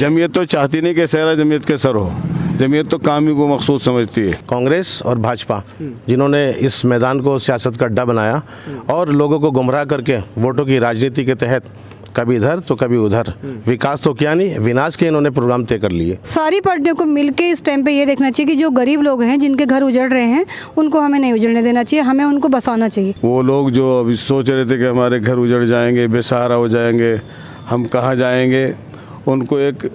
जमीयत तो चाहती नहीं कि सहरा जमीयत के सर हो। जमीयत तो काम ही को मकसूद समझती है। कांग्रेस और भाजपा जिन्होंने इस मैदान को सियासत का अड्डा बनाया और लोगों को गुमराह करके वोटों की राजनीति के तहत कभी इधर तो कभी उधर, विकास तो किया नहीं, विनाश के इन्होंने प्रोग्राम तय कर लिए। सारी पार्टियों को मिलके इस टाइम पे ये देखना चाहिए कि जो गरीब लोग हैं, जिनके घर उजड़ रहे हैं, उनको हमें नहीं उजड़ने देना चाहिए, हमें उनको बसाना चाहिए। वो लोग जो अभी सोच रहे थे कि हमारे घर उजड़ जाएंगे, बेसहारा हो जाएंगे, हम कहाँ जाएंगे, उनको एक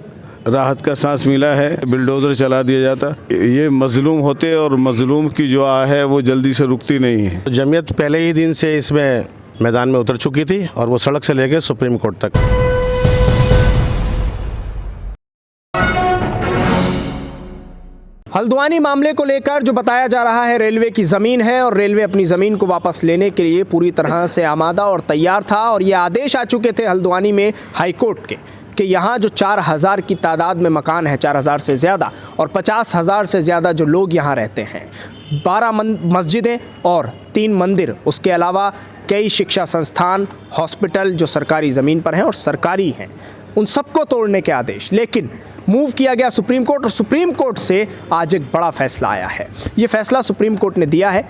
राहत का सांस मिला है। बिल्डोजर चला दिया जाता, ये मजलूम होते और मजलूम की जो आह है वो जल्दी से रुकती नहीं है। जमीयत पहले ही दिन से इसमें मैदान में उतर चुकी थी और वो सड़क से लेकर सुप्रीम कोर्ट तक। हल्द्वानी मामले को लेकर जो बताया जा रहा है, रेलवे की ज़मीन है और रेलवे अपनी ज़मीन को वापस लेने के लिए पूरी तरह से आमादा और तैयार था। और ये आदेश आ चुके थे हल्द्वानी में हाईकोर्ट के कि यहाँ जो 4000 की तादाद में मकान है, 4000 से ज़्यादा, और 50,000 से ज़्यादा जो लोग यहाँ रहते हैं, 12 मस्जिदें और 3 मंदिर, उसके अलावा कई शिक्षा संस्थान, हॉस्पिटल जो सरकारी ज़मीन पर हैं और सरकारी हैं, उन सबको तोड़ने के आदेश लेकिन मूव किया गया सुप्रीम कोर्ट। और सुप्रीम कोर्ट से आज एक बड़ा फैसला आया है। ये फैसला सुप्रीम कोर्ट ने दिया है,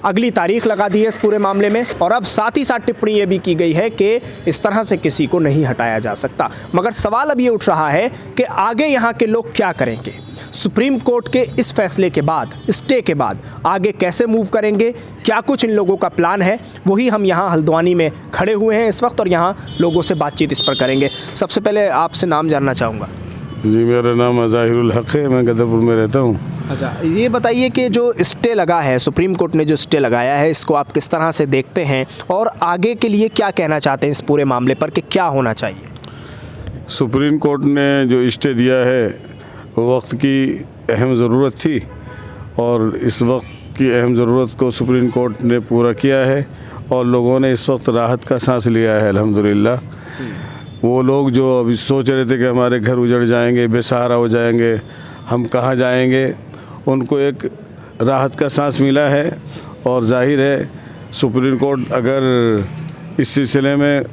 अगली तारीख लगा दी है इस पूरे मामले में। और अब साथ ही साथ टिप्पणी ये भी की गई है कि इस तरह से किसी को नहीं हटाया जा सकता। मगर सवाल अब ये उठ रहा है कि आगे यहाँ के लोग क्या करेंगे? सुप्रीम कोर्ट के इस फैसले के बाद, स्टे के बाद आगे कैसे मूव करेंगे, क्या कुछ इन लोगों का प्लान है, वही हम यहाँ हल्द्वानी में खड़े हुए हैं इस वक्त और यहाँ लोगों से बातचीत इस पर करेंगे। सबसे पहले आपसे नाम जानना चाहूँगा। जी, मेरा नाम अज़ाहिरुल हक़ है, मैं गदरपुर में रहता हूँ। अच्छा, ये बताइए कि जो स्टे लगा है, सुप्रीम कोर्ट ने जो स्टे लगाया है, इसको आप किस तरह से देखते हैं और आगे के लिए क्या कहना चाहते हैं इस पूरे मामले पर कि क्या होना चाहिए? सुप्रीम कोर्ट ने जो स्टे दिया है वो वक्त की अहम ज़रूरत थी और इस वक्त की अहम ज़रूरत को सुप्रीम कोर्ट ने पूरा किया है और लोगों ने इस वक्त राहत का सांस लिया है अल्हम्दुलिल्लाह। वो लोग जो अभी सोच रहे थे कि हमारे घर उजड़ जाएंगे, बेसहारा हो जाएंगे, हम कहाँ जाएंगे, उनको एक राहत का सांस मिला है। और जाहिर है सुप्रीम कोर्ट अगर इस सिलसिले में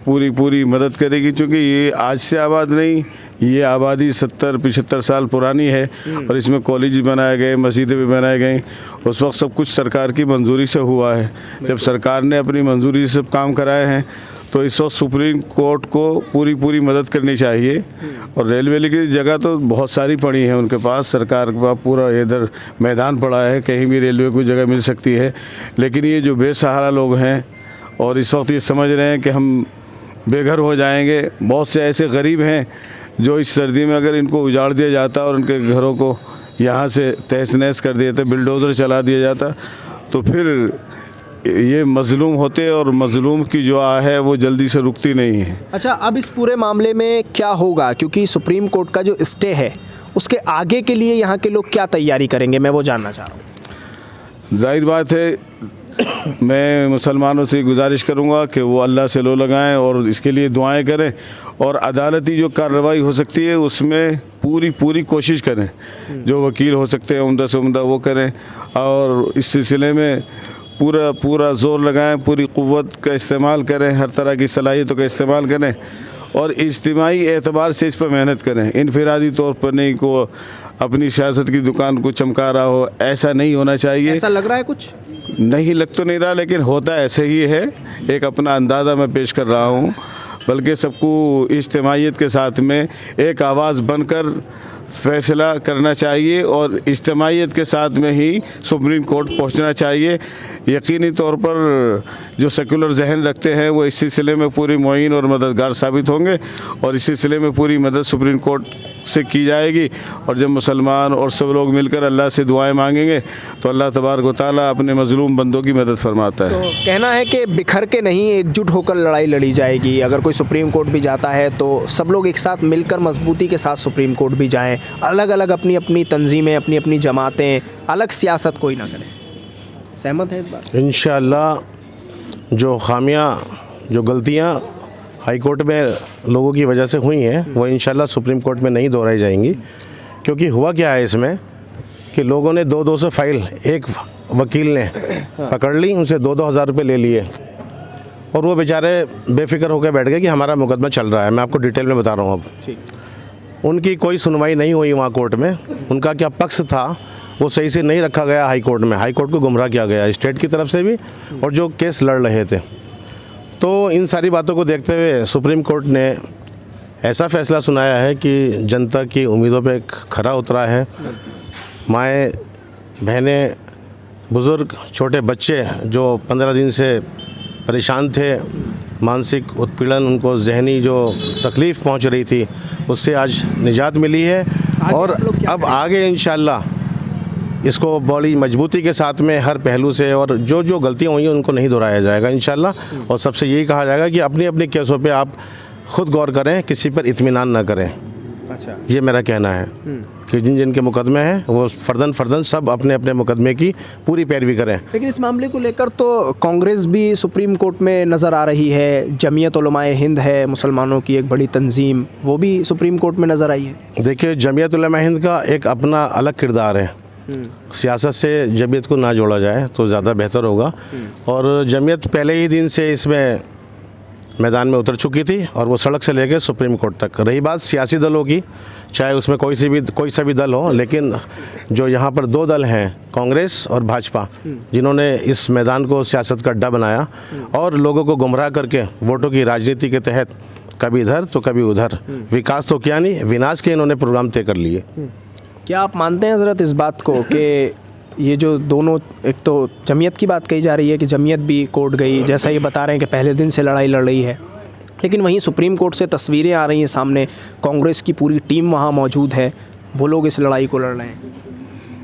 पूरी मदद करेगी, क्योंकि ये आज से आबाद नहीं, ये आबादी 70-75 साल पुरानी है और इसमें कॉलेज बनाए गए, मस्जिदें भी बनाए गई। उस वक्त सब कुछ सरकार की मंजूरी से हुआ है। जब सरकार ने अपनी मंजूरी से सब काम कराए हैं तो इस वक्त सुप्रीम कोर्ट को पूरी मदद करनी चाहिए। और रेलवे की जगह तो बहुत सारी पड़ी है उनके पास, सरकार के पास पूरा इधर मैदान पड़ा है, कहीं भी रेलवे को जगह मिल सकती है। लेकिन ये जो बेसहारा लोग हैं और इस वक्त ये समझ रहे हैं कि हम बेघर हो जाएंगे, बहुत से ऐसे गरीब हैं जो इस सर्दी में अगर इनको उजाड़ दिया जाता और उनके घरों को यहाँ से तहस नहस कर दिया जाता, बिल्डोज़र चला दिया जाता, तो फिर ये मजलूम होते और मजलूम की जो आह है वो जल्दी से रुकती नहीं है। अच्छा, अब इस पूरे मामले में क्या होगा, क्योंकि सुप्रीम कोर्ट का जो स्टे है उसके आगे के लिए यहाँ के लोग क्या तैयारी करेंगे, मैं वो जानना चाह रहा हूँ। जाहिर बात है, मैं मुसलमानों से गुजारिश करूंगा कि वो अल्लाह से लो लगाएं और इसके लिए दुआएं करें और अदालती जो कार्रवाई हो सकती है उसमें पूरी कोशिश करें। जो वकील हो सकते हैं उम्दा से उम्दा वो करें और इस सिलसिले में पूरा ज़ोर लगाएं, पूरी क़ुव्वत का इस्तेमाल करें, हर तरह की सलाहियतों का इस्तेमाल करें और इज्तिमाई एतबार से इस पर मेहनत करें। इनफरादी तौर पर नहीं को अपनी सियासत की दुकान को चमका रहा हो, ऐसा नहीं होना चाहिए। ऐसा लग रहा है कुछ? नहीं लग तो नहीं रहा, लेकिन होता ऐसे ही है। एक अपना अंदाज़ा मैं पेश कर रहा हूँ, बल्कि सबको इज्तिमाइयत के साथ में एक आवाज़ बनकर फैसला करना चाहिए और इज्तिमाइयत के साथ में ही सुप्रीम कोर्ट पहुंचना चाहिए। यकीनी तौर पर जो सेकुलर जहन रखते हैं वो इस सिलसिले में पूरी मुईन और मददगार साबित होंगे और इस सिलसिले में पूरी मदद सुप्रीम कोर्ट से की जाएगी। और जब मुसलमान और सब लोग मिलकर अल्लाह से दुआएं मांगेंगे तो अल्लाह तबारक व तआला अपने मजलूम बंदों की मदद फरमाता है। तो कहना है कि बिखर के नहीं, एकजुट होकर लड़ाई लड़ी जाएगी। अगर कोई सुप्रीम कोर्ट भी जाता है तो सब लोग एक साथ मिलकर मजबूती के साथ सुप्रीम कोर्ट भी जाएँ, अलग अलग अपनी तंजीमें, अपनी जमातें, अलग सियासत कोई ना करें। सहमत है इस बात? इंशाअल्लाह जो खामियां, जो गलतियां हाई कोर्ट में लोगों की वजह से हुई हैं वो इंशाअल्लाह सुप्रीम कोर्ट में नहीं दोहराई जाएंगी। क्योंकि हुआ क्या है इसमें कि लोगों ने 200 फाइल एक वकील ने पकड़ ली, उनसे 2-2 हज़ार रुपये ले लिए और वो बेचारे बेफिक्र होकर बैठ गए कि हमारा मुकदमा चल रहा है। मैं आपको डिटेल में बता रहा हूँ अब। उनकी कोई सुनवाई नहीं हुई वहाँ कोर्ट में। उनका क्या पक्ष था वो सही से नहीं रखा गया हाई कोर्ट में। हाई कोर्ट को गुमराह किया गया स्टेट की तरफ से भी और जो केस लड़ रहे थे। तो इन सारी बातों को देखते हुए सुप्रीम कोर्ट ने ऐसा फैसला सुनाया है कि जनता की उम्मीदों पे खरा उतरा है। माएँ, बहनें, बुज़ुर्ग, छोटे बच्चे जो 15 दिन से परेशान थे, मानसिक उत्पीड़न, उनको जहनी जो तकलीफ़ पहुंच रही थी, उससे आज निजात मिली है। और अब आगे इंशाल्लाह इसको बड़ी मजबूती के साथ में हर पहलू से और जो जो गलतियां हुई हैं उनको नहीं दोहराया जाएगा इंशाल्लाह। और सबसे यही कहा जाएगा कि अपनी अपनी केसों पे आप खुद गौर करें, किसी पर इत्मीनान ना करें। अच्छा, ये मेरा कहना है कि जिन जिन के मुकदमे हैं वो फ़र्दन सब अपने अपने मुकदमे की पूरी पैरवी करें। लेकिन इस मामले को लेकर तो कांग्रेस भी सुप्रीम कोर्ट में नज़र आ रही है। जमीयत उलमाए हिंद है, मुसलमानों की एक बड़ी तंजीम, वो भी सुप्रीम कोर्ट में नज़र आई है। देखिए, जमीयत उलमाए हिंद का एक अपना अलग किरदार है। सियासत से जमीयत को ना जोड़ा जाए तो ज़्यादा बेहतर होगा। और जमीयत पहले ही दिन से इसमें मैदान में उतर चुकी थी और वो सड़क से लेकर सुप्रीम कोर्ट तक। रही बात सियासी दलों की, चाहे उसमें कोई सा भी दल हो, लेकिन जो यहाँ पर दो दल हैं, कांग्रेस और भाजपा, जिन्होंने इस मैदान को सियासत का अड्डा बनाया और लोगों को गुमराह करके वोटों की राजनीति के तहत कभी इधर तो कभी उधर, विकास तो किया नहीं, विनाश के इन्होंने प्रोग्राम तय कर लिए। क्या आप मानते हैं हज़रत इस बात को कि ये जो दोनों, एक तो जमीयत की बात कही जा रही है कि जमीयत भी कोर्ट गई, जैसा ये बता रहे हैं कि पहले दिन से लड़ाई लड़ रही है, लेकिन वहीं सुप्रीम कोर्ट से तस्वीरें आ रही हैं सामने, कांग्रेस की पूरी टीम वहाँ मौजूद है, वो लोग इस लड़ाई को लड़ रहे हैं।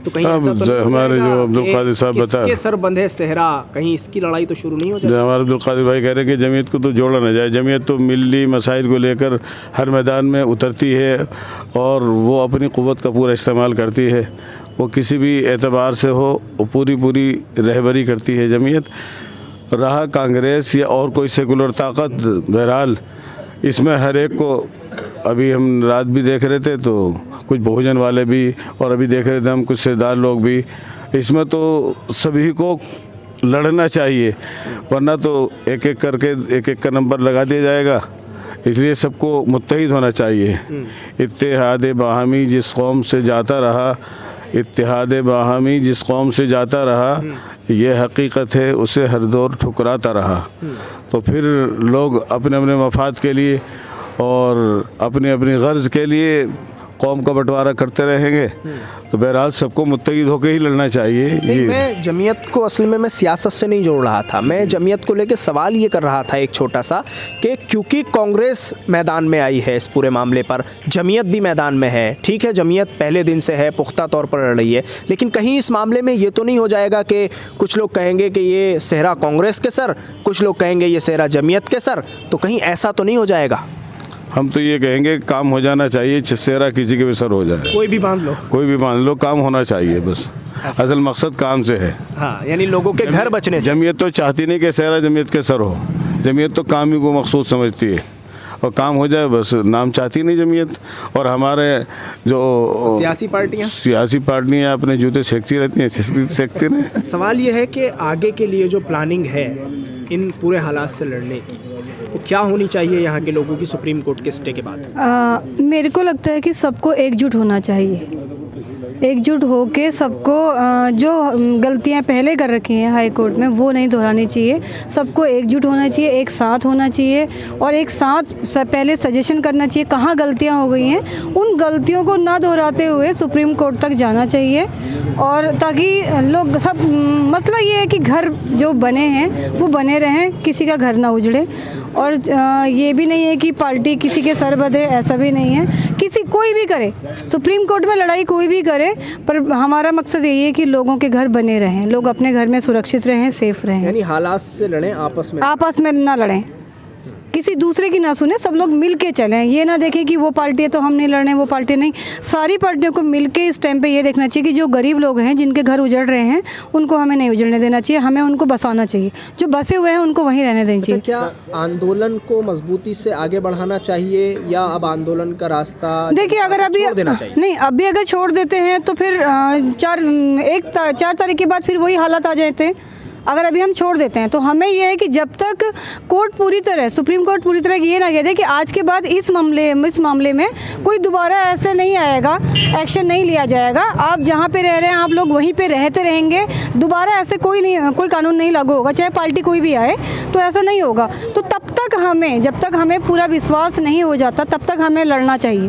तो कहीं ऐसा तो नहीं हमारे जो अब्दुल कादिर साहब बता के सर बंधे सेहरा, कहीं इसकी लड़ाई तो शुरू नहीं हो जाएगी? हमारे अब्दुल कादिर भाई कह रहे हैं कि जमीयत को तो जोड़ा ना जाए। जमीयत तो मिली मसाइल को लेकर हर मैदान में उतरती है और वो अपनी क़ुव्वत का पूरा इस्तेमाल करती है। वो किसी भी एतबार से हो, वो पूरी रहबरी करती है जमीयत। रहा कांग्रेस या और कोई सेकुलर ताकत, बहरहाल इसमें हर एक को, अभी हम रात भी देख रहे थे तो कुछ बहुजन वाले भी, और अभी देख रहे थे हम कुछ सरदार लोग भी, इसमें तो सभी को लड़ना चाहिए, वरना तो एक एक का नंबर लगा दिया जाएगा। इसलिए सबको मुत्तहिद होना चाहिए। इत्तेहाद बाहमी जिस कौम से जाता रहा, इत्तेहाद बाहमी जिस कौम से जाता रहा, ये हकीकत है उसे हर दौर ठुकराता रहा। तो फिर लोग अपने अपने मफाद के लिए और अपनी अपनी गर्ज के लिए कौम का बंटवारा करते रहेंगे। तो बहरहाल सबको मुत्तहिद होकर ही लड़ना चाहिए। नहीं, मैं जमीयत को असल में मैं सियासत से नहीं जोड़ रहा था। मैं जमीयत को लेकर सवाल ये कर रहा था एक छोटा सा, कि क्योंकि कांग्रेस मैदान में आई है इस पूरे मामले पर, जमीयत भी मैदान में है। ठीक है, जमीयत पहले दिन से है, पुख्ता तौर पर लड़ रही है, लेकिन कहीं इस मामले में ये तो नहीं हो जाएगा कि कुछ लोग कहेंगे कि ये सेहरा कांग्रेस के सर, कुछ लोग कहेंगे ये सेहरा जमीयत के सर, तो कहीं ऐसा तो नहीं हो जाएगा? हम तो ये कहेंगे काम हो जाना चाहिए, सेहरा किसी के भी सर हो जाए, कोई भी बांध लो, कोई भी बांध लो, काम होना चाहिए बस। असल मकसद काम से है। हाँ, यानी लोगों के घर बचने। जमीयत तो चाहती नहीं कि सेहरा जमीयत के सर हो, जमीयत तो काम ही को मकसूद समझती है और काम हो जाए बस, नाम चाहती नहीं जमीयत। और हमारे जो सियासी पार्टियाँ अपने जूते सेकती रहती हैं, सेकती नहीं। सवाल ये है कि आगे के लिए जो प्लानिंग है इन पूरे हालात से लड़ने की, वो क्या होनी चाहिए यहाँ के लोगों की सुप्रीम कोर्ट के स्टे के बाद? मेरे को लगता है कि सबको एकजुट होना चाहिए। एकजुट होके सबको जो गलतियां पहले कर रखी हैं हाई कोर्ट में वो नहीं दोहरानी चाहिए। सबको एकजुट होना चाहिए, एक साथ होना चाहिए और एक साथ पहले सजेशन करना चाहिए कहाँ गलतियां हो गई हैं, उन गलतियों को ना दोहराते हुए सुप्रीम कोर्ट तक जाना चाहिए। और ताकि लोग सब, मसला ये है कि घर जो बने हैं वो बने रहें, किसी का घर ना उजड़े। और ये भी नहीं है कि पार्टी किसी के सर बंधे, ऐसा भी नहीं है। कोई भी करे, सुप्रीम कोर्ट में लड़ाई कोई भी करे, पर हमारा मकसद यही है कि लोगों के घर बने रहें, लोग अपने घर में सुरक्षित रहें, सेफ रहें। यानी हालात से लड़ें, आपस में ना लड़ें, किसी दूसरे की ना सुने, सब लोग मिल के चलें। ये ना देखें कि वो पार्टी है तो हम नहीं लड़ने, वो पार्टी नहीं। सारी पार्टियों को मिल के इस टाइम पे ये देखना चाहिए कि जो गरीब लोग हैं, जिनके घर उजड़ रहे हैं, उनको हमें नहीं उजड़ने देना चाहिए, हमें उनको बसाना चाहिए। जो बसे हुए हैं उनको वहीं रहने देना चाहिए। क्या आंदोलन को मजबूती से आगे बढ़ाना चाहिए या अब आंदोलन का रास्ता देखिए, अगर अभी नहीं, अभी अगर छोड़ देते हैं तो फिर 4 तारीख के बाद फिर वही हालात आ जाते हैं। अगर अभी हम छोड़ देते हैं तो हमें यह है कि जब तक कोर्ट पूरी तरह, सुप्रीम कोर्ट पूरी तरह ये ना कह दे कि आज के बाद इस मामले में कोई दोबारा ऐसे नहीं आएगा, एक्शन नहीं लिया जाएगा, आप जहाँ पे रह रहे हैं आप लोग वहीं पे रहते रहेंगे, दोबारा ऐसे कोई कानून नहीं लागू होगा, चाहे पार्टी कोई भी आए, तो ऐसा नहीं होगा। तो तब तक जब तक हमें पूरा विश्वास नहीं हो जाता, तब तक हमें लड़ना चाहिए।